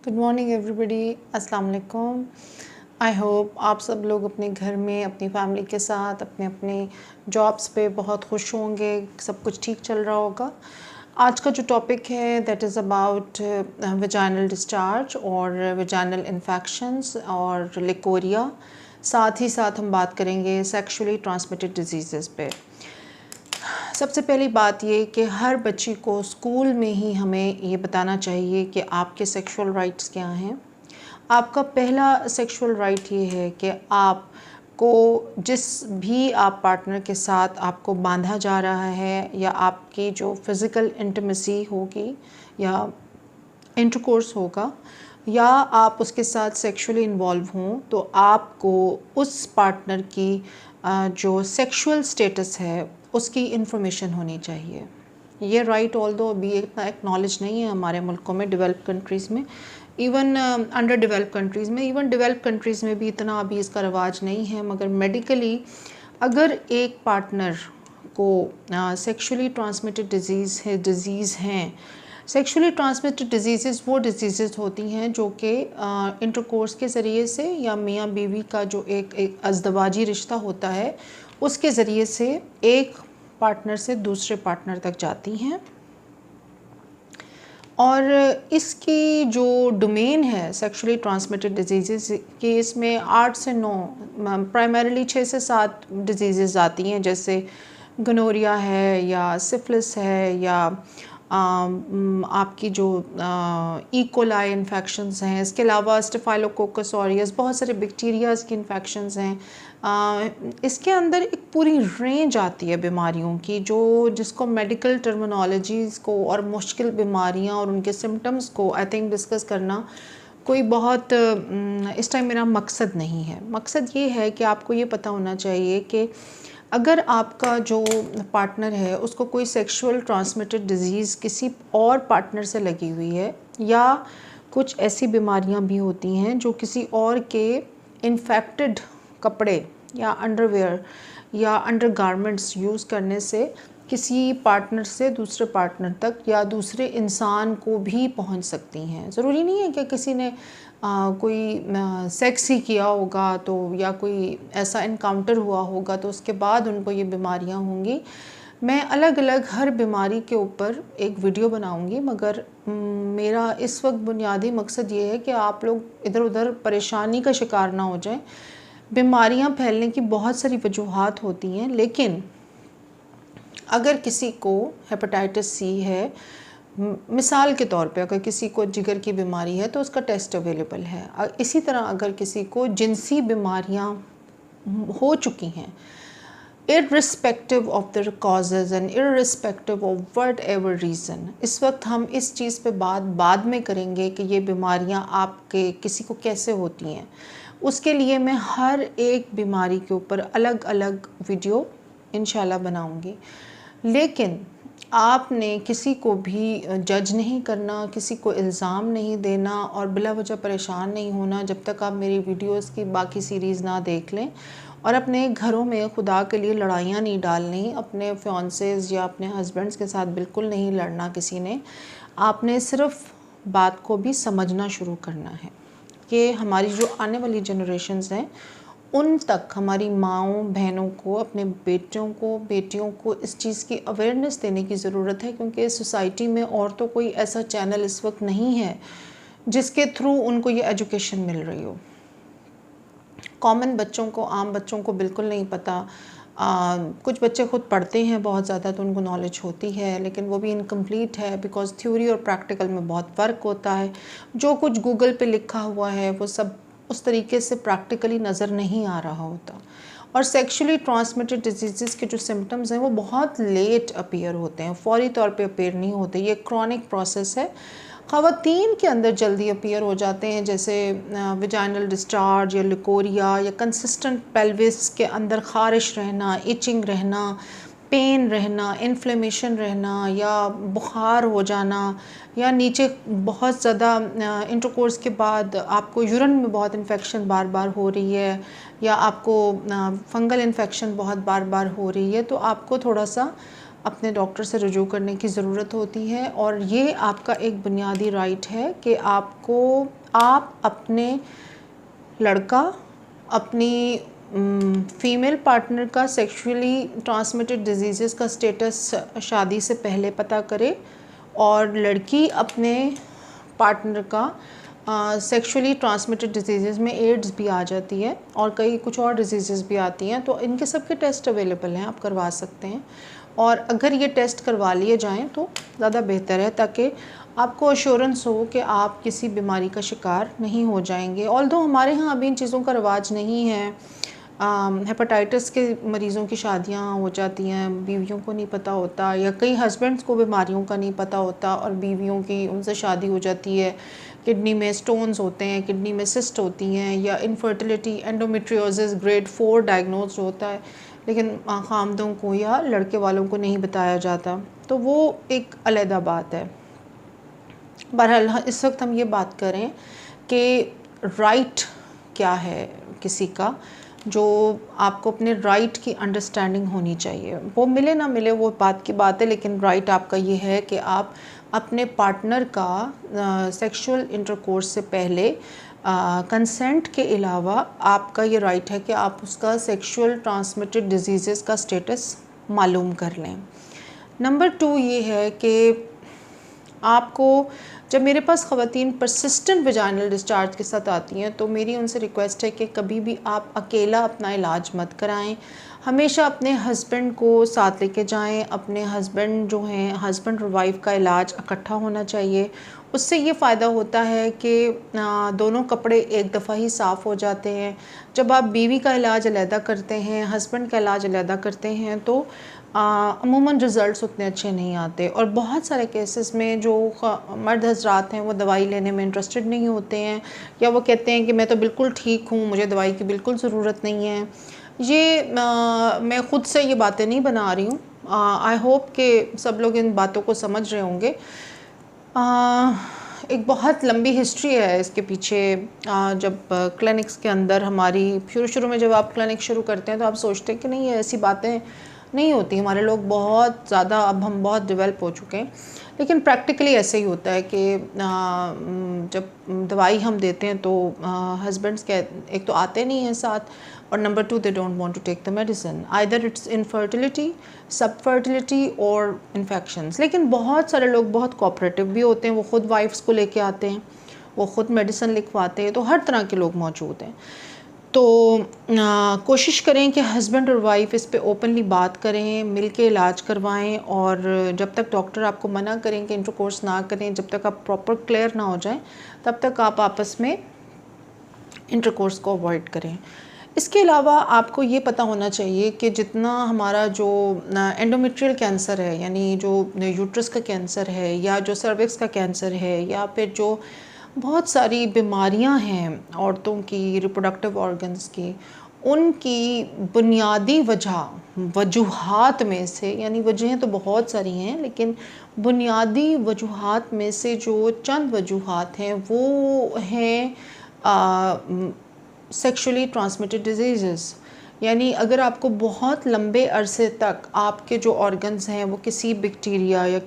Good morning everybody, अस्सलाम वालेकुम। I hope आप सब लोग अपने घर में अपनी फैमिली के साथ अपने अपने जॉब्स पे बहुत खुश होंगे, सब कुछ ठीक चल रहा होगा। आज का जो टॉपिक है that is about vaginal discharge और वेजाइनल इन्फेक्शंस और लिकोरिया। साथ ही साथ हम बात करेंगे सेक्सुअली ट्रांसमिटेड डिजीज़ पे। सबसे पहली बात ये कि हर बच्ची को स्कूल में ही हमें ये बताना चाहिए कि आपके सेक्सुअल राइट्स क्या हैं। आपका पहला सेक्सुअल राइट ये है कि आपको जिस भी आप पार्टनर के साथ आपको बांधा जा रहा है या आपकी जो फिज़िकल इंटिमेसी होगी या इंटरकोर्स होगा या आप उसके साथ सेक्सुअली इन्वॉल्व हों, तो आपको उस पार्टनर की जो सेक्सुअल स्टेटस है उसकी इंफॉर्मेशन होनी चाहिए। ये राइट ऑल दो अभी इतना एक्नॉलेज नहीं है हमारे मुल्कों में, डेवलप कंट्रीज़ में, इवन अंडर डेवलप कंट्रीज़ में, इवन डेवलप कंट्रीज़ में भी इतना अभी इसका रवाज नहीं है। मगर मेडिकली अगर एक पार्टनर को सेक्सुअली ट्रांसमिटेड डिजीज़ हैं। सेक्सुअली ट्रांसमिटेड डिजीज़ वो डिजीज़ होती हैं जो कि इंटरकोर्स के ज़रिए से या मियाँ बीवी का जो एक अज़दवाजी रिश्ता होता है उसके ज़रिए से एक पार्टनर से दूसरे पार्टनर तक जाती हैं। और इसकी जो डोमेन है सेक्सुअली ट्रांसमिटेड डिजीज़ की, इसमें 8 से 9 प्राइमरीली 6 से 7 डिजीज़ आती हैं, जैसे गनोरिया है या सिफिलिस है या आपकी जो इकोलाई इन्फेक्शंस हैं। इसके अलावा स्टेफाइलोकोकस ऑरियस, बहुत सारे बैक्टीरियाज़ की इन्फेक्शंस हैं। इसके अंदर एक पूरी रेंज आती है बीमारियों की जिसको मेडिकल टर्मिनोलॉजीज़ को और मुश्किल बीमारियां और उनके सिम्टम्स को आई थिंक डिस्कस करना कोई बहुत इस टाइम मेरा मकसद नहीं है। मकसद ये है कि आपको ये पता होना चाहिए कि अगर आपका जो पार्टनर है उसको कोई सेक्सुअल ट्रांसमिटेड डिजीज़ किसी और पार्टनर से लगी हुई है या कुछ ऐसी बीमारियां भी होती हैं जो किसी और के इन्फेक्टेड कपड़े या अंडरवेयर या अंडरगारमेंट्स यूज़ करने से किसी पार्टनर से दूसरे पार्टनर तक या दूसरे इंसान को भी पहुंच सकती हैं। ज़रूरी नहीं है कि किसी ने कोई सेक्स ही किया होगा तो या कोई ऐसा इनकाउंटर हुआ होगा तो उसके बाद उनको ये बीमारियां होंगी। मैं अलग अलग हर बीमारी के ऊपर एक वीडियो बनाऊंगी, मगर मेरा इस वक्त बुनियादी मकसद ये है कि आप लोग इधर उधर परेशानी का शिकार ना हो जाएं। बीमारियां फैलने की बहुत सारी वजूहात होती हैं, लेकिन अगर किसी को हेपेटाइटिस सी है, मिसाल के तौर पे अगर किसी को जिगर की बीमारी है तो उसका टेस्ट अवेलेबल है। इसी तरह अगर किसी को जिनसी बीमारियां हो चुकी हैं, irrespective of the causes and irrespective of what ever reason, इस वक्त हम इस चीज़ पे बाद में करेंगे कि ये बीमारियां आपके किसी को कैसे होती हैं। उसके लिए मैं हर एक बीमारी के ऊपर अलग अलग वीडियो इंशाल्लाह बनाऊंगी। लेकिन आपने किसी को भी जज नहीं करना, किसी को इल्ज़ाम नहीं देना और बिला वजह परेशान नहीं होना जब तक आप मेरी वीडियोस की बाकी सीरीज़ ना देख लें। और अपने घरों में खुदा के लिए लड़ाइयाँ नहीं डालनी, अपने फियांसेस या अपने हस्बैंड्स के साथ बिल्कुल नहीं लड़ना किसी ने। आपने सिर्फ बात को भी समझना शुरू करना है कि हमारी जो आने वाली जनरेशन्स हैं उन तक, हमारी माँओं बहनों को, अपने बेटियों को इस चीज़ की अवेयरनेस देने की ज़रूरत है, क्योंकि सोसाइटी में और तो कोई ऐसा चैनल इस वक्त नहीं है जिसके थ्रू उनको ये एजुकेशन मिल रही हो। कॉमन बच्चों को, आम बच्चों को बिल्कुल नहीं पता। कुछ बच्चे खुद पढ़ते हैं बहुत ज़्यादा तो उनको नॉलेज होती है, लेकिन वो भी इनकम्प्लीट है बिकॉज़ थ्योरी और प्रैक्टिकल में बहुत फ़र्क होता है। जो कुछ गूगल पे लिखा हुआ है वो सब उस तरीके से प्रैक्टिकली नज़र नहीं आ रहा होता। और सेक्सुअली ट्रांसमिटेड डिजीज़ के जो सिम्टम्स हैं वो बहुत लेट अपीयर होते हैं, फौरी तौर पे अपीयर नहीं होते। ये क्रॉनिक प्रोसेस है, ख़वातीन के अंदर जल्दी अपीयर हो जाते हैं, जैसे वेजाइनल डिस्चार्ज या लिकोरिया या कंसिस्टेंट पेल्विस के अंदर ख़ारिश रहना, इचिंग रहना, पेन रहना, इन्फ्लेमेशन रहना या बुखार हो जाना, या नीचे बहुत ज़्यादा इंटरकोर्स के बाद आपको यूरिन में बहुत इन्फेक्शन बार बार हो रही है या आपको फंगल इन्फेक्शन बहुत बार बार हो रही है, तो आपको थोड़ा सा अपने डॉक्टर से रुजू करने की ज़रूरत होती है। और ये आपका एक बुनियादी राइट है कि आप अपने लड़का अपनी फ़ीमेल पार्टनर का सेक्सुअली ट्रांसमिटेड डिजीज़ का स्टेटस शादी से पहले पता करे, और लड़की अपने पार्टनर का सेक्सुअली ट्रांसमिटेड डिजीज़ में एड्स भी आ जाती है और कई कुछ और डिजीज़ भी आती हैं, तो इनके सब के टेस्ट अवेलेबल हैं, आप करवा सकते हैं। और अगर ये टेस्ट करवा लिए जाएं तो ज़्यादा बेहतर है, ताकि आपको अश्योरेंस हो कि आप किसी बीमारी का शिकार नहीं हो जाएंगे। ऑल्दो हमारे यहाँ अभी इन चीज़ों का रिवाज नहीं है। हेपेटाइटिस के मरीज़ों की शादियाँ हो जाती हैं, बीवियों को नहीं पता होता, या कई हस्बैंड्स को बीमारियों का नहीं पता होता और बीवियों की उनसे शादी हो जाती है। किडनी में स्टोन्स होते हैं, किडनी में सिस्ट होती हैं, या इनफर्टिलिटी एंडोमेट्रियोसिस ग्रेड 4 डायग्नोज होता है, लेकिन खामदों को या लड़के वालों को नहीं बताया जाता, तो वो एक अलग बात है। बहरहाल इस वक्त हम ये बात करें कि राइट क्या है किसी का, जो आपको अपने राइट की अंडरस्टैंडिंग होनी चाहिए। वो मिले ना मिले वो बात की बात है, लेकिन राइट आपका ये है कि आप अपने पार्टनर का सेक्सुअल इंटरकोर्स से पहले कंसेंट के अलावा आपका ये राइट है कि आप उसका सेक्सुअल ट्रांसमिटेड डिजीज़ का स्टेटस मालूम कर लें। नंबर 2 ये है कि आपको, जब मेरे पास ख़वातीन परसिस्टेंट वजाइनल डिस्चार्ज के साथ आती हैं, तो मेरी उनसे रिक्वेस्ट है कि कभी भी आप अकेला अपना इलाज मत कराएं। हमेशा अपने हस्बैंड को साथ लेके जाएं। अपने हस्बैंड जो हैं, हस्बैंड और वाइफ का इलाज इकट्ठा होना चाहिए। उससे ये फ़ायदा होता है कि दोनों कपड़े एक दफ़ा ही साफ़ हो जाते हैं। जब आप बीवी का इलाज अलहदा करते हैं, हस्बैंड का इलाज अलहदा करते हैं, तो अमूमन रिज़ल्ट्स उतने अच्छे नहीं आते। और बहुत सारे केसेस में जो मर्द हज़रात हैं वो दवाई लेने में इंटरेस्टेड नहीं होते हैं, या वो कहते हैं कि मैं तो बिल्कुल ठीक हूँ, मुझे दवाई की बिल्कुल ज़रूरत नहीं है। ये मैं ख़ुद से ये बातें नहीं बना रही हूँ। आई होप कि सब लोग इन बातों को समझ रहे होंगे। एक बहुत लंबी हिस्ट्री है इसके पीछे। जब क्लिनिक्स के अंदर हमारी शुरू में जब आप क्लिनिक शुरू करते हैं तो आप सोचते हैं कि नहीं, ये ऐसी बातें नहीं होती, हमारे लोग बहुत ज़्यादा, अब हम बहुत डेवलप हो चुके हैं, लेकिन प्रैक्टिकली ऐसे ही होता है कि जब दवाई हम देते हैं तो हस्बैंड्स के एक तो आते नहीं हैं साथ, और number 2 they don't want to take the medicine, either it's infertility, subfertility और इन्फेक्शंस। लेकिन बहुत सारे लोग बहुत कोऑपरेटिव भी होते हैं, वो ख़ुद वाइफ्स को लेके आते हैं, वो ख़ुद मेडिसिन लिखवाते हैं, तो हर तरह के लोग मौजूद हैं। तो कोशिश करें कि हस्बैंड और वाइफ इस पे ओपनली बात करें, मिल के इलाज करवाएं, और जब तक डॉक्टर आपको मना करें कि इंटरकोर्स ना करें, जब तक आप प्रॉपर क्लियर ना हो जाएं, तब तक आप आपस में इंटरकोर्स को अवॉइड करें। इसके अलावा आपको ये पता होना चाहिए कि जितना हमारा जो एंडोमेट्रियल कैंसर है, यानी जो यूट्रस का कैंसर है, या जो सर्विक्स का कैंसर है, या फिर जो बहुत सारी बीमारियां हैं औरतों की रिप्रोडक्टिव ऑर्गन्स की, उनकी बुनियादी वजूहात में से, यानी वजहें तो बहुत सारी हैं, लेकिन बुनियादी वजूहात में से जो चंद वजूहात हैं वो हैं सेक्सुअली ट्रांसमिटेड डिजीज़। यानी अगर आपको बहुत लंबे अरसे तक आपके जो ऑर्गन्स हैं वो किसी बैक्टीरिया या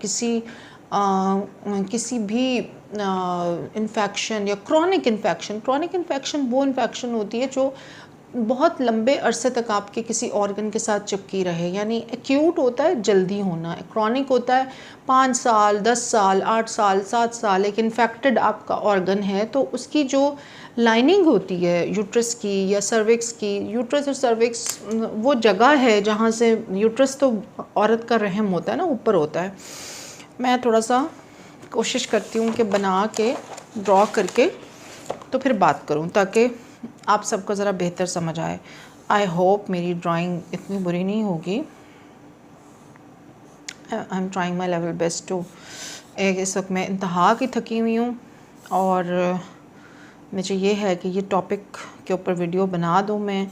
किसी भी इन्फेक्शन या क्रॉनिक इन्फेक्शन वो इन्फेक्शन होती है जो बहुत लंबे अरसे तक आपके किसी ऑर्गन के साथ चिपकी रहे। यानी एक्यूट होता है जल्दी होना, क्रॉनिक होता है 5 साल, 10 साल, 8 साल, 7 साल एक इन्फेक्टेड आपका ऑर्गन है, तो उसकी जो लाइनिंग होती है यूट्रस की या सर्विक्स की, यूट्रस और सर्विक्स वो जगह है जहाँ से, यूट्रस तो औरत का रहम होता है ना, ऊपर होता है। मैं थोड़ा सा कोशिश करती हूँ कि बना के ड्रॉ करके तो फिर बात करूँ, ताकि आप सबको ज़रा बेहतर समझ आए। आई होप मेरी ड्राइंग इतनी बुरी नहीं होगी। I am trying my level best to. इस वक्त मैं इंतहा की थकी हुई हूँ, और मुझे ये है कि ये टॉपिक के ऊपर वीडियो बना दूँ मैं,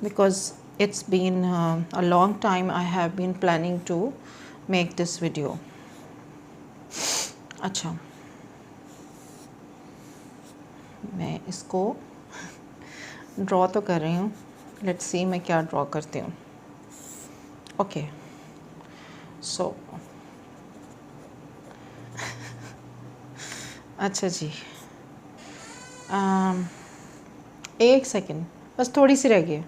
because it's been a long time I have been planning to make this video. अच्छा, मैं इसको ड्रॉ तो कर रही हूँ, लेट्स सी मैं क्या ड्रॉ करती हूँ। ओके, सो अच्छा जी, एक सेकेंड, बस थोड़ी सी रह गई।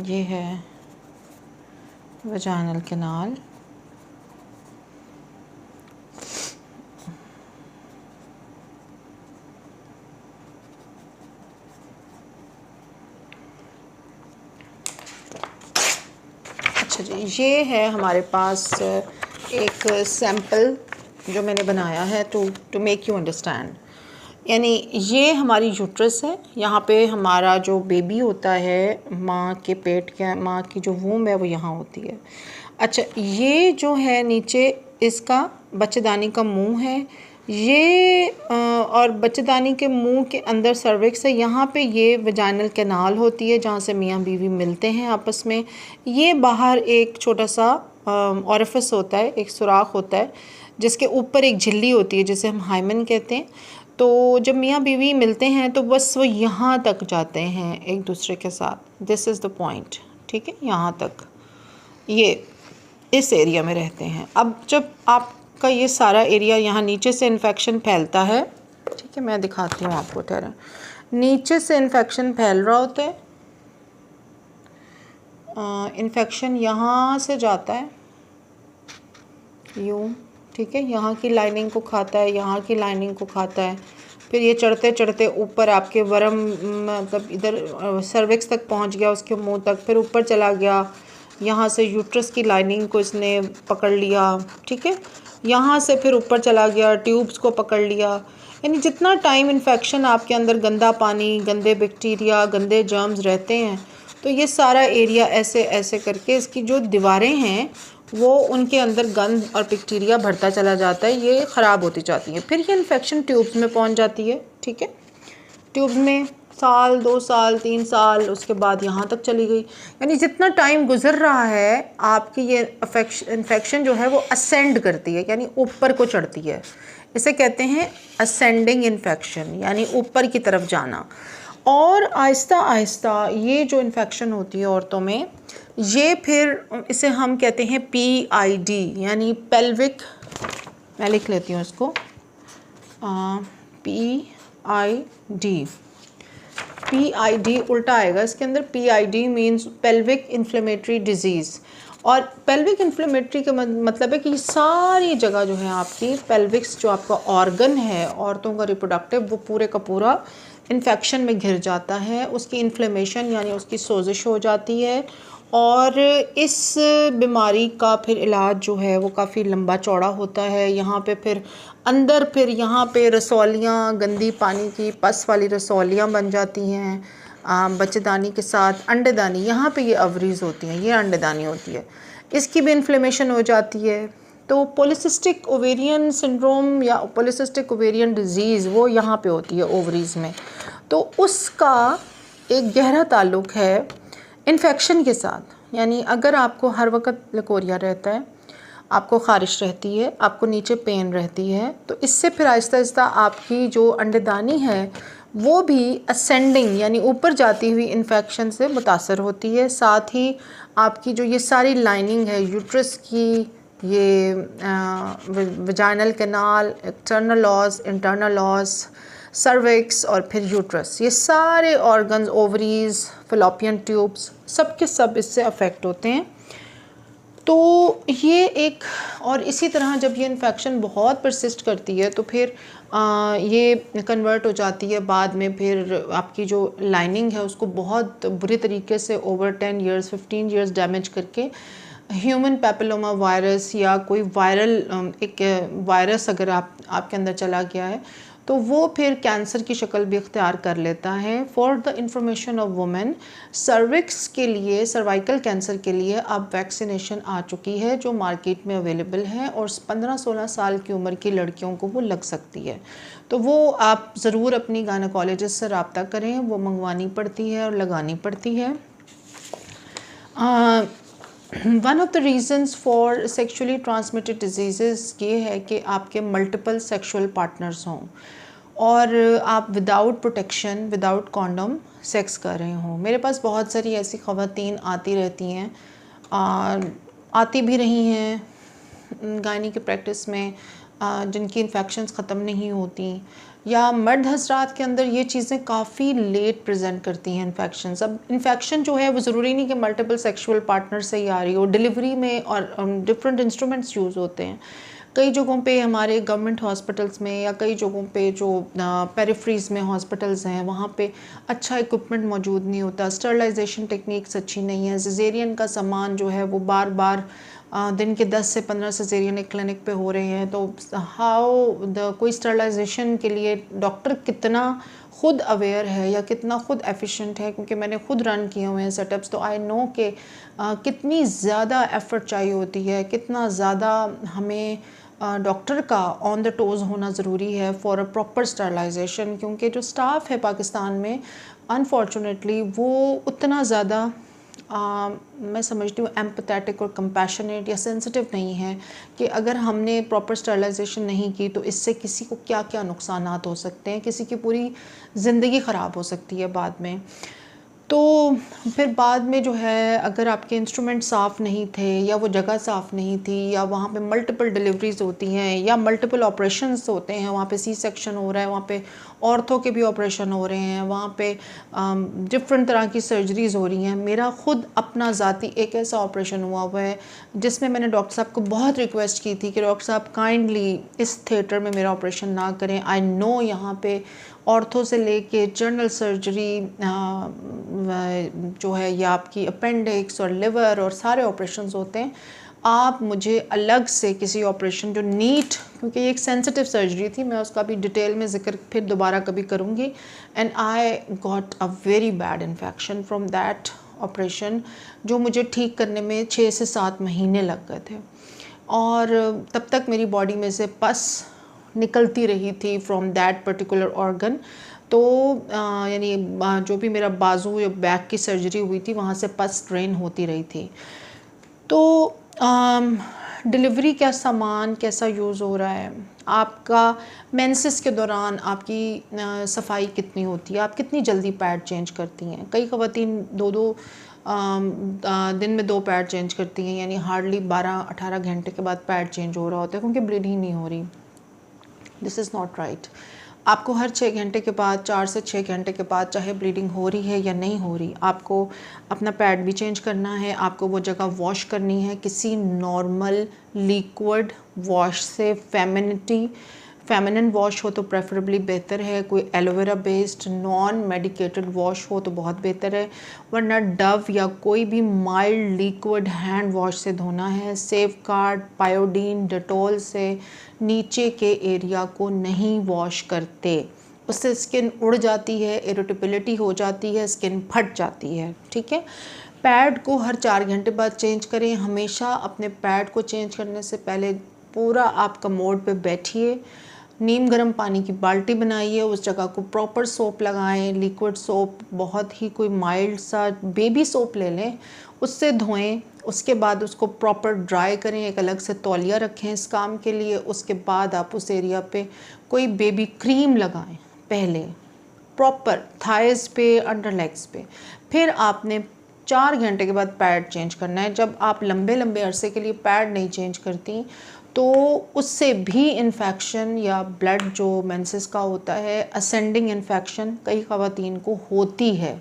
ये है वजाइनल कैनाल। अच्छा जी, ये है हमारे पास एक सैम्पल जो मैंने बनाया है टू मेक यू अंडरस्टैंड। यानी ये हमारी यूट्रस है, यहाँ पे हमारा जो बेबी होता है, माँ के पेट के, माँ की जो वूम्ब है वो यहाँ होती है। अच्छा, ये जो है नीचे इसका बच्चेदानी का मुंह है, ये और बच्चेदानी के मुंह के अंदर सर्विक्स है। यहाँ पे ये वजाइनल कैनाल होती है जहाँ से मियाँ बीवी मिलते हैं आपस में। ये बाहर एक छोटा सा ऑरिफिस होता है, एक सुराख होता है जिसके ऊपर एक झिल्ली होती है जिसे हम हाइमन कहते हैं। तो जब मियाँ बीवी मिलते हैं तो बस वो यहाँ तक जाते हैं एक दूसरे के साथ। दिस इज़ द पॉइंट, ठीक है, यहाँ तक ये इस एरिया में रहते हैं। अब जब आपका ये सारा एरिया यहाँ नीचे से इन्फेक्शन फैलता है, ठीक है, मैं दिखाती हूँ आपको, ठहरा, नीचे से इन्फेक्शन फैल रहा होता है, इन्फेक्शन यहाँ से जाता है यूँ, ठीक है, यहाँ की लाइनिंग को खाता है, यहाँ की लाइनिंग को खाता है, फिर ये चढ़ते चढ़ते ऊपर आपके वरम मतलब इधर सर्विक्स तक पहुँच गया, उसके मुंह तक, फिर ऊपर चला गया, यहाँ से यूट्रस की लाइनिंग को इसने पकड़ लिया, ठीक है, यहाँ से फिर ऊपर चला गया, ट्यूब्स को पकड़ लिया। यानी जितना टाइम इन्फेक्शन आपके अंदर गंदा पानी, गंदे बैक्टीरिया, गंदे जर्म्स रहते हैं, तो ये सारा एरिया ऐसे ऐसे करके इसकी जो दीवारें हैं वो उनके अंदर गंद और बैक्टीरिया भरता चला जाता है, ये ख़राब होती जाती है। फिर ये इन्फेक्शन ट्यूब्स में पहुंच जाती है, ठीक है, ट्यूब्स में साल, 2 साल, 3 साल, उसके बाद यहाँ तक चली गई। यानी जितना टाइम गुजर रहा है आपकी ये इन्फेक्शन जो है वो असेंड करती है, यानी ऊपर को चढ़ती है। इसे कहते हैं असेंडिंग इन्फेक्शन, यानी ऊपर की तरफ जाना। और आहिस्ता आहिस्ता ये जो इन्फेक्शन होती है औरतों में, ये फिर इसे हम कहते हैं PID, यानी पेल्विक, मैं लिख लेती हूँ इसको, PID उल्टा आएगा इसके अंदर। PID means pelvic inflammatory disease. और पेल्विक इन्फ्लेमेटरी का मतलब है कि सारी जगह जो है आपकी पेल्विक्स, जो आपका ऑर्गन है औरतों का रिप्रोडक्टिव, वो पूरे का पूरा इन्फेक्शन में घिर जाता है, उसकी इन्फ्लेमेशन यानी उसकी सोजिश हो जाती है। और इस बीमारी का फिर इलाज जो है वो काफ़ी लंबा चौड़ा होता है। यहाँ पे फिर अंदर फिर यहाँ पे रसौलियाँ, गंदी पानी की पस वाली रसौलियाँ बन जाती हैं, बच्चेदानी के साथ अंडेदानी, यहाँ पे ये ओवरीज होती हैं, ये अंडेदानी होती है, इसकी भी इन्फ्लेमेशन हो जाती है। तो पॉलीसिस्टिक ओवेरियन सिंड्रोम या पॉलीसिस्टिक ओवेरियन डिजीज़ वो यहाँ पे होती है ओवरीज में। तो उसका एक गहरा ताल्लुक़ है इन्फेक्शन के साथ। यानी अगर आपको हर वक्त लकोरिया रहता है, आपको ख़ारिश रहती है, आपको नीचे पेन रहती है, तो इससे फिर आहिस्ता आहिस्ता आपकी जो अंडेदानी है वो भी असेंडिंग यानी ऊपर जाती हुई इन्फेक्शन से मुतासर होती है। साथ ही आपकी जो ये सारी लाइनिंग है यूट्रस की, ये vaginal canal, external os, internal os, cervix और फिर यूट्रस, ये सारे ऑर्गन्स, ओवरीज, फैलोपियन ट्यूब्स, सब के सब इससे अफेक्ट होते हैं। तो ये एक, और इसी तरह जब ये इन्फेक्शन बहुत परसिस्ट करती है तो फिर ये कन्वर्ट हो जाती है बाद में, फिर आपकी जो लाइनिंग है उसको बहुत बुरी तरीके से ओवर 10 ईयर्स, 15 ईयर्स डैमेज करके ह्यूमन पैपिलोमा वायरस या कोई वायरल एक वायरस अगर आपके अंदर चला गया है तो वो फिर कैंसर की शक्ल भी इख्तियार कर लेता है। For the information of women, cervix के लिए, सर्वाइकल कैंसर के लिए अब वैक्सीनेशन आ चुकी है जो मार्केट में अवेलेबल है, और 15-16 साल की उम्र की लड़कियों को वो लग सकती है। तो वो आप ज़रूर अपनी गायनेकोलॉजिस्ट से रब्ता करें, वो मंगवानी पड़ती है और लगानी पड़ती है। One of the reasons for sexually transmitted disease ये है कि आपके मल्टीपल सेक्सुअल पार्टनर्स हों और आप without protection, without condom sex कर रहे हों। मेरे पास बहुत सारी ऐसी ख़वातीन आती रहती हैं आती भी रही हैं गायनी की प्रैक्टिस में, जिनकी इन्फेक्शंस ख़त्म नहीं होती, या मर्द हजरात के अंदर ये चीज़ें काफ़ी लेट प्रेजेंट करती हैं इन्फेक्शंस। अब इन्फेक्शन जो है वो ज़रूरी नहीं कि मल्टीपल सेक्सुअल पार्टनर से ही आ रही हो, डिलीवरी में और डिफरेंट इंस्ट्रूमेंट्स यूज़ होते हैं। कई जगहों पे हमारे गवर्नमेंट हॉस्पिटल्स में या कई जगहों पे जो पेरिफ्रीज में हॉस्पिटल्स हैं वहाँ पे अच्छा इक्विपमेंट मौजूद नहीं होता, स्टरलाइजेशन टेक्निक्स अच्छी नहीं है, सिजेरियन का सामान जो है वो बार बार दिन के 10 से 15 सिजेरियन एक क्लिनिक पे हो रहे हैं, तो कोई स्टरलाइजेशन के लिए डॉक्टर कितना खुद अवेयर है या कितना खुद एफिशिएंट है, क्योंकि मैंने खुद रन किए हुए हैं सेटअप्स, तो आई नो कि कितनी ज़्यादा एफ़र्ट चाहिए होती है, कितना ज़्यादा हमें डॉक्टर का ऑन द टोज़ होना ज़रूरी है फॉर अ प्रॉपर स्टरलाइजेशन। क्योंकि जो स्टाफ है पाकिस्तान में अनफॉर्चुनेटली वो उतना ज़्यादा मैं समझती हूँ एम्पथेटिक और कंपैशनेट या सेंसिटिव नहीं है कि अगर हमने प्रॉपर स्टरलाइजेशन नहीं की तो इससे किसी को क्या क्या नुकसानात हो सकते हैं, किसी की पूरी ज़िंदगी ख़राब हो सकती है बाद में। तो फिर बाद में जो है अगर आपके इंस्ट्रूमेंट साफ़ नहीं थे या वो जगह साफ़ नहीं थी या वहाँ पे मल्टीपल डिलीवरीज होती हैं या मल्टीपल ऑपरेशंस होते हैं, वहाँ पे सी सेक्शन हो रहा है, वहाँ पे औरतों के भी ऑपरेशन हो रहे हैं, वहाँ पे डिफरेंट तरह की सर्जरीज़ हो रही हैं। मेरा ख़ुद अपना ज़ाती एक ऐसा ऑपरेशन हुआ है जिसमें मैंने डॉक्टर साहब को बहुत रिक्वेस्ट की थी कि डॉक्टर साहब काइंडली इस थिएटर में मेरा ऑपरेशन ना करें। आई नो यहाँ पे ऑर्थो से लेके जनरल सर्जरी जो है या आपकी अपेंडिक्स और लिवर और सारे ऑपरेशंस होते हैं, आप मुझे अलग से किसी ऑपरेशन जो नीट, क्योंकि एक सेंसिटिव सर्जरी थी, मैं उसका भी डिटेल में जिक्र फिर दोबारा कभी करूँगी, and I got a very bad infection from that operation जो मुझे ठीक करने में 6 से 7 महीने लग गए थे, और तब तक मेरी बॉडी में से पस निकलती रही थी फ्रॉम दैट पर्टिकुलर ऑर्गन। तो यानी जो भी मेरा बाजू या बैक की सर्जरी हुई थी वहाँ से पस ड्रेन होती रही थी। तो डिलीवरी का सामान कैसा यूज़ हो रहा है, आपका मेंसेस के दौरान आपकी सफाई कितनी होती है, आप कितनी जल्दी पैड चेंज करती हैं। कई ख़वातीन दिन में 2 पैड चेंज करती हैं, यानी हार्डली 12-18 घंटे के बाद पैड चेंज हो रहा होता है क्योंकि ब्लीडिंग नहीं हो रही। This is not right. आपको हर 6 घंटे के बाद, 4 से 6 घंटे के बाद, चाहे ब्लीडिंग हो रही है या नहीं हो रही, आपको अपना पैड भी चेंज करना है, आपको वो जगह वॉश करनी है किसी नॉर्मल लिक्विड वॉश से। फेमिनिन वॉश हो तो प्रेफरेबली बेहतर है, कोई aloe vera based non medicated wash हो तो बहुत बेहतर है, वरना डव या कोई भी माइल्ड लिक्विड हैंड वॉश से धोना है। सेफगार्ड, पायोडीन, डेटॉल से नीचे के एरिया को नहीं वॉश करते, उससे स्किन उड़ जाती है, इरिटेबिलिटी हो जाती है, स्किन फट जाती है। ठीक है, पैड को हर 4 घंटे बाद चेंज करें। हमेशा अपने पैड को चेंज करने से पहले पूरा आप कमोड पे बैठिए, नीम गर्म पानी की बाल्टी बनाइए, उस जगह को प्रॉपर सोप लगाएं, लिक्विड सोप, बहुत ही कोई माइल्ड सा बेबी सोप ले लें, उससे धोएं। उसके बाद उसको प्रॉपर ड्राई करें, एक अलग से तौलिया रखें इस काम के लिए। उसके बाद आप उस एरिया पे कोई बेबी क्रीम लगाएं पहले, प्रॉपर थाइस पे, अंडर लेग्स पे। फिर आपने 4 घंटे के बाद पैड चेंज करना है। जब आप लंबे लंबे अरसे के लिए पैड नहीं चेंज करती तो उससे भी इन्फेक्शन या ब्लड जो मेंसेस का होता है, असेंडिंग इन्फेक्शन कई ख़वातीन को होती है।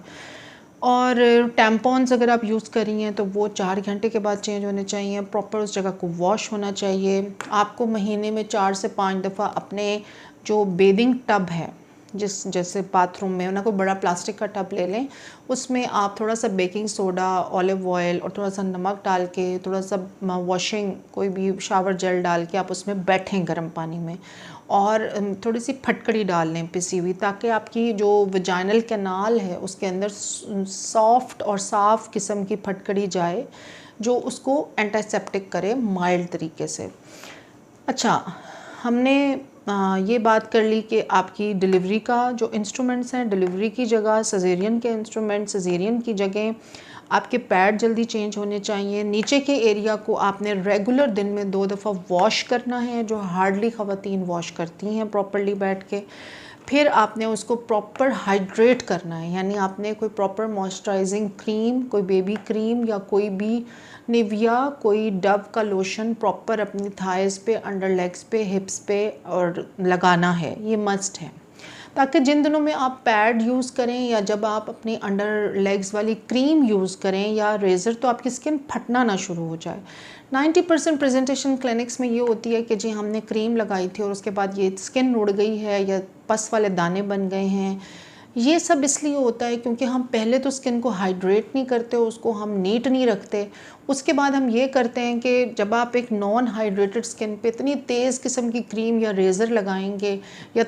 और टैम्पॉन्स अगर आप यूज़ कर रही हैं तो वो 4 घंटे के बाद चेंज होने चाहिए, प्रॉपर उस जगह को वॉश होना चाहिए। आपको महीने में 4 से 5 दफ़ा अपने जो बेदिंग टब है, जैसे बाथरूम में ना, कोई बड़ा प्लास्टिक का टब ले लें, उसमें आप थोड़ा सा बेकिंग सोडा, ऑलिव ऑयल और थोड़ा सा नमक डाल के, थोड़ा सा वॉशिंग कोई भी शावर जेल डाल के आप उसमें बैठें गर्म पानी में, और थोड़ी सी फटकड़ी डाल लें पिसी हुई, ताकि आपकी जो वजाइनल कैनाल है उसके अंदर सॉफ्ट और साफ़ किस्म की फटकड़ी जाए जो उसको एंटीसेप्टिक करे माइल्ड तरीके से। अच्छा, हमने ये बात कर ली कि आपकी डिलीवरी का जो इंस्ट्रूमेंट्स हैं, डिलीवरी की जगह सिजेरियन के इंस्ट्रूमेंट, सिजेरियन की जगह आपके पैड जल्दी चेंज होने चाहिए। नीचे के एरिया को आपने रेगुलर दिन में 2 दफ़ा वॉश करना है, जो हार्डली ख़वातीन वॉश करती हैं प्रॉपर्ली बैठ के। फिर आपने उसको प्रॉपर हाइड्रेट करना है, यानी आपने कोई प्रॉपर मॉइस्चराइजिंग क्रीम, कोई बेबी क्रीम या कोई भी निविया, कोई डव का लोशन प्रॉपर अपनी थाइस पे, अंडर लेग्स पे, हिप्स पे और लगाना है, ये मस्ट है। ताकि जिन दिनों में आप पैड यूज़ करें या जब आप अपनी अंडर लेग्स वाली क्रीम यूज़ करें या रेज़र, तो आपकी स्किन फटना ना शुरू हो जाए। 90% प्रेजेंटेशन क्लिनिक्स में ये होती है कि जी हमने क्रीम लगाई थी और उसके बाद ये स्किन उड़ गई है या पस वाले दाने बन गए हैं। ये सब इसलिए होता है क्योंकि हम पहले तो स्किन को हाइड्रेट नहीं करते, उसको हम नीट नहीं रखते। उसके बाद हम ये करते हैं कि जब आप एक नॉन हाइड्रेटेड स्किन पे इतनी तेज़ किस्म की क्रीम या रेज़र लगाएंगे या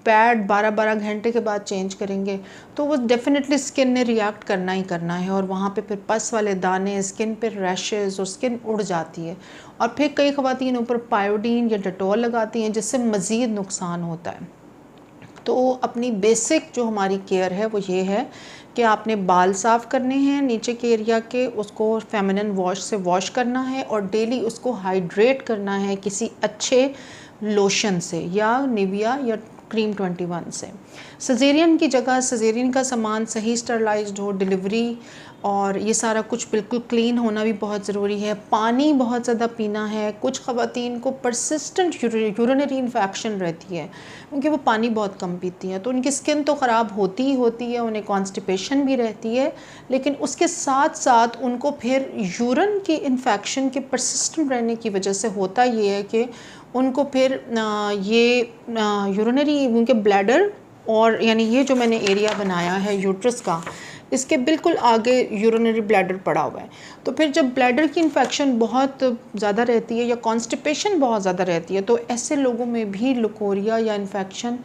पैड 12-12 घंटे के बाद चेंज करेंगे, तो वो डेफिनेटली स्किन ने रिएक्ट करना ही करना है और वहाँ पे फिर पस वाले दाने, स्किन पे रैशेज़ और स्किन उड़ जाती है। और फिर कई ख़वातीन ऊपर पायोडीन या डेटॉल लगाती हैं जिससे मज़ीद नुकसान होता है। तो अपनी बेसिक जो हमारी केयर है वो ये है कि आपने बाल साफ़ करने हैं नीचे के एरिया के, उसको फेमिनिन वॉश से वॉश करना है और डेली उसको हाइड्रेट करना है किसी अच्छे लोशन से या निविया या क्रीम 21 से। सजेरियन की जगह सजेरियन का सामान सही स्टरलाइज्ड हो, डिलीवरी और ये सारा कुछ बिल्कुल क्लीन होना भी बहुत ज़रूरी है। पानी बहुत ज़्यादा पीना है। कुछ ख़वातीन को परसिस्टेंट यूरिनरी इन्फेक्शन रहती है क्योंकि वो पानी बहुत कम पीती हैं, तो उनकी स्किन तो ख़राब होती ही होती है, उन्हें कॉन्स्टिपेशन भी रहती है, लेकिन उसके साथ साथ उनको फिर यूरिन की इन्फेक्शन के परसिस्टेंट रहने की वजह से होता ये है कि उनको फिर ये यूरिनरी उनके ब्लैडर और यानी ये जो मैंने एरिया बनाया है यूट्रस का, इसके बिल्कुल आगे यूरिनरी ब्लैडर पड़ा हुआ है। तो फिर जब ब्लैडर की इन्फेक्शन बहुत ज़्यादा रहती है या कॉन्स्टिपेशन बहुत ज़्यादा रहती है, तो ऐसे लोगों में भी लुकोरिया या इन्फेक्शन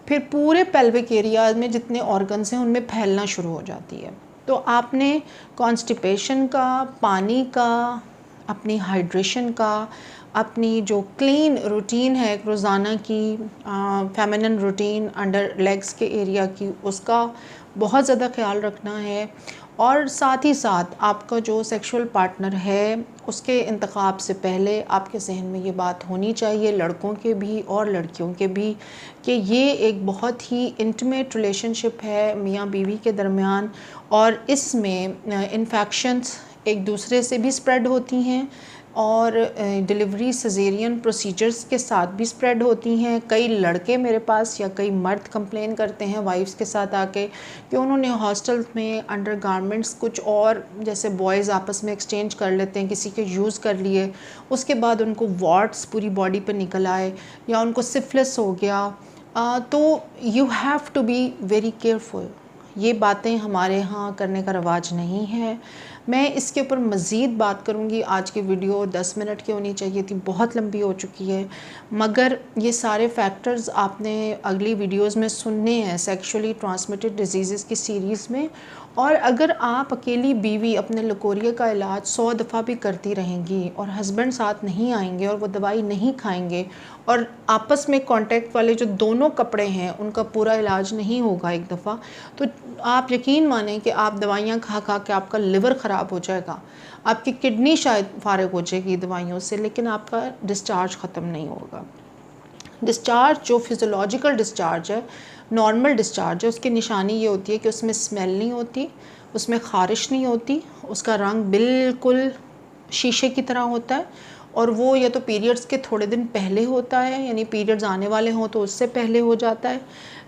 फिर पूरे पेल्विक एरिया में जितने ऑर्गन्स हैं उनमें फैलना शुरू हो जाती है। तो आपने कॉन्स्टिपेशन का, पानी का, अपनी हाइड्रेशन का, अपनी जो क्लीन रूटीन है रोज़ाना की फेमिनिन रूटीन अंडर लेग्स के एरिया की, उसका बहुत ज़्यादा ख्याल रखना है। और साथ ही साथ आपका जो सेक्सुअल पार्टनर है उसके इंतखाब से पहले आपके जहन में ये बात होनी चाहिए, लड़कों के भी और लड़कियों के भी, कि ये एक बहुत ही इंटीमेट रिलेशनशिप है मियाँ बीवी के दरमियान और इसमें इन्फेक्शंस एक दूसरे से भी स्प्रेड होती हैं और डिलीवरी सजेरियन प्रोसीजर्स के साथ भी स्प्रेड होती हैं। कई लड़के मेरे पास या कई मर्द कंप्लेन करते हैं वाइफ्स के साथ आके कि उन्होंने हॉस्टल्स में अंडरगारमेंट्स कुछ और जैसे बॉयज़ आपस में एक्सचेंज कर लेते हैं, किसी के यूज़ कर लिए, उसके बाद उनको वॉट्स पूरी बॉडी पे निकल आए या उनको सिफिलिस हो गया। तो you have to be very careful. ये बातें हमारे यहाँ करने का रवाज नहीं है। मैं इसके ऊपर मज़ीद बात करूँगी। आज की वीडियो 10 मिनट की होनी चाहिए थी, बहुत लंबी हो चुकी है, मगर ये सारे फैक्टर्स आपने अगली वीडियोस में सुनने हैं सेक्सुअली ट्रांसमिटेड डिजीज़ की सीरीज़ में। और अगर आप अकेली बीवी अपने लकोरिया का इलाज 100 दफ़ा भी करती रहेंगी और हस्बैंड साथ नहीं आएंगे और वो दवाई नहीं खाएंगे और आपस में कांटेक्ट वाले जो दोनों कपड़े हैं उनका पूरा इलाज नहीं होगा एक दफ़ा, तो आप यकीन मानें कि आप दवाइयाँ खा खा के आपका लिवर ख़राब हो जाएगा, आपकी किडनी शायद फारिग हो जाएगी दवाइयों से, लेकिन आपका डिस्चार्ज ख़त्म नहीं होगा। डिस्चार्ज जो फिज़ोलॉजिकल डिस्चार्ज है, नॉर्मल डिस्चार्ज है, उसकी निशानी ये होती है कि उसमें स्मेल नहीं होती, उसमें ख़ारिश नहीं होती, उसका रंग बिल्कुल शीशे की तरह होता है और वो या तो पीरियड्स के थोड़े दिन पहले होता है, यानी पीरियड्स आने वाले हों तो उससे पहले हो जाता है,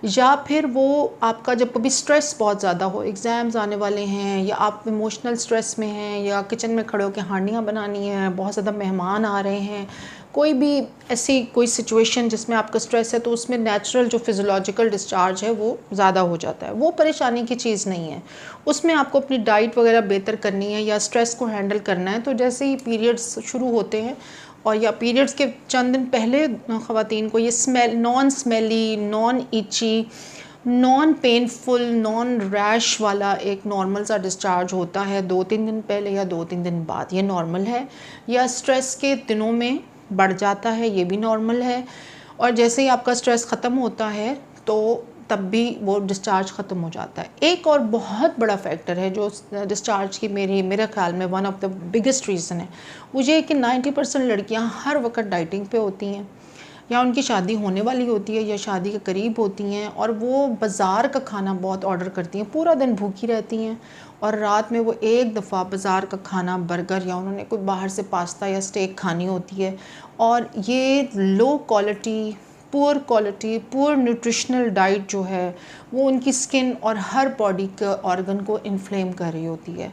या फिर वो आपका जब कभी स्ट्रेस बहुत ज़्यादा हो, एग्ज़ाम्स आने वाले हैं या आप इमोशनल स्ट्रेस में हैं या किचन में खड़े होकर हांडियाँ बनानी हैं, बहुत ज़्यादा मेहमान आ रहे हैं, कोई भी ऐसी कोई सिचुएशन जिसमें आपका स्ट्रेस है, तो उसमें नेचुरल जो फिज़ोलॉजिकल डिस्चार्ज है वो ज़्यादा हो जाता है। वो परेशानी की चीज़ नहीं है, उसमें आपको अपनी डाइट वगैरह बेहतर करनी है या स्ट्रेस को हैंडल करना है। तो जैसे ही पीरियड्स शुरू होते हैं और या पीरियड्स के चंद दिन पहले ख़वातीन को ये non smelly, non itchy, non painful, non rash वाला एक नॉर्मल सा डिस्चार्ज होता है 2-3 दिन पहले या 2-3 दिन बाद, ये नॉर्मल है। या स्ट्रेस के दिनों में बढ़ जाता है, ये भी नॉर्मल है। और जैसे ही आपका स्ट्रेस ख़त्म होता है तो तब भी वो डिस्चार्ज ख़त्म हो जाता है। एक और बहुत बड़ा फैक्टर है जो डिस्चार्ज की मेरे ख्याल में one of the biggest reason है, वो ये कि 90% लड़कियां हर वक्त डाइटिंग पे होती हैं। या उनकी शादी होने वाली होती है या शादी के करीब होती हैं और वो बाज़ार का खाना बहुत ऑर्डर करती हैं, पूरा दिन भूखी रहती हैं और रात में वो एक दफ़ा बाज़ार का खाना, बर्गर या उन्होंने कोई बाहर से पास्ता या स्टेक खानी होती है, और ये low quality, poor nutritional diet जो है वो उनकी स्किन और हर बॉडी के ऑर्गन को इन्फ्लेम कर रही होती है,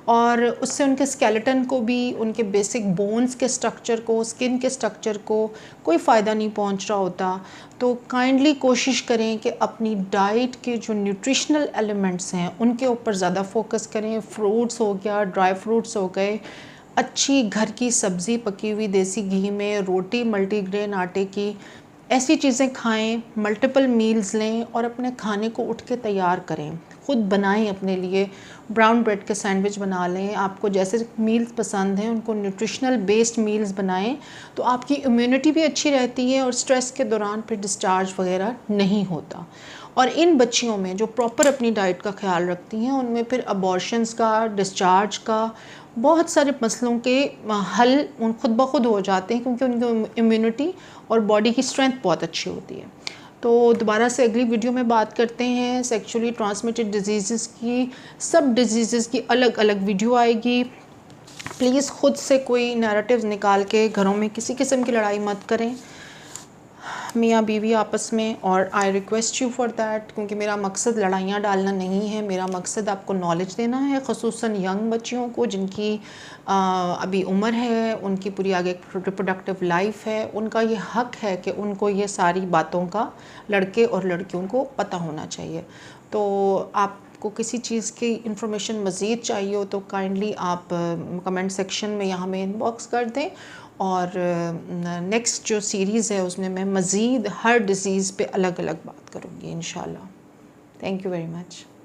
और उससे उनके स्केलेटन को भी, उनके बेसिक बोन्स के स्ट्रक्चर को, स्किन के स्ट्रक्चर को कोई फ़ायदा नहीं पहुंच रहा होता। तो काइंडली कोशिश करें कि अपनी डाइट के जो न्यूट्रिशनल एलिमेंट्स हैं उनके ऊपर ज़्यादा फोकस करें। फ्रूट्स हो गया, ड्राई फ्रूट्स हो गए, अच्छी घर की सब्ज़ी पकी हुई देसी घी में, रोटी मल्टीग्रेन आटे की, ऐसी चीज़ें खाएं, मल्टीपल मील्स लें और अपने खाने को उठ के तैयार करें, ख़ुद बनाएं अपने लिए। ब्राउन ब्रेड के सैंडविच बना लें, आपको जैसे मील्स पसंद हैं उनको न्यूट्रिशनल बेस्ड मील्स बनाएं, तो आपकी इम्यूनिटी भी अच्छी रहती है और स्ट्रेस के दौरान फिर डिस्चार्ज वगैरह नहीं होता। और इन बच्चियों में जो प्रॉपर अपनी डाइट का ख्याल रखती हैं उनमें फिर अबॉर्शंस का, डिस्चार्ज का, बहुत सारे मसलों के हल खुद ब खुद हो जाते हैं, क्योंकि उनकी इम्यूनिटी और बॉडी की स्ट्रेंथ बहुत अच्छी होती है। तो दोबारा से अगली वीडियो में बात करते हैं सेक्सुअली ट्रांसमिटेड डिजीज़ की। सब डिजीज़ की अलग अलग वीडियो आएगी। प्लीज़ ख़ुद से कोई नैरेटिव्स निकाल के घरों में किसी किस्म की लड़ाई मत करें मियाँ बीवी आपस में, और I request you for that, क्योंकि मेरा मकसद लड़ाइयाँ डालना नहीं है। मेरा मकसद आपको नॉलेज देना है, ख़ुसूसन यंग बच्चियों को जिनकी अभी उम्र है, उनकी पूरी आगे रिप्रोडक्टिव लाइफ है। उनका ये हक़ है कि उनको ये सारी बातों का लड़के और लड़कियों को पता होना चाहिए। तो आपको किसी चीज़ की इंफॉर्मेशन मज़ीद चाहिए हो तो काइंडली आप कमेंट सेक्शन में यहाँ में इनबॉक्स कर दें, और नेक्स्ट जो सीरीज़ है उसमें मैं मज़ीद हर डिज़ीज़ पे अलग अलग बात करूँगी इंशाल्लाह। Thank you very much.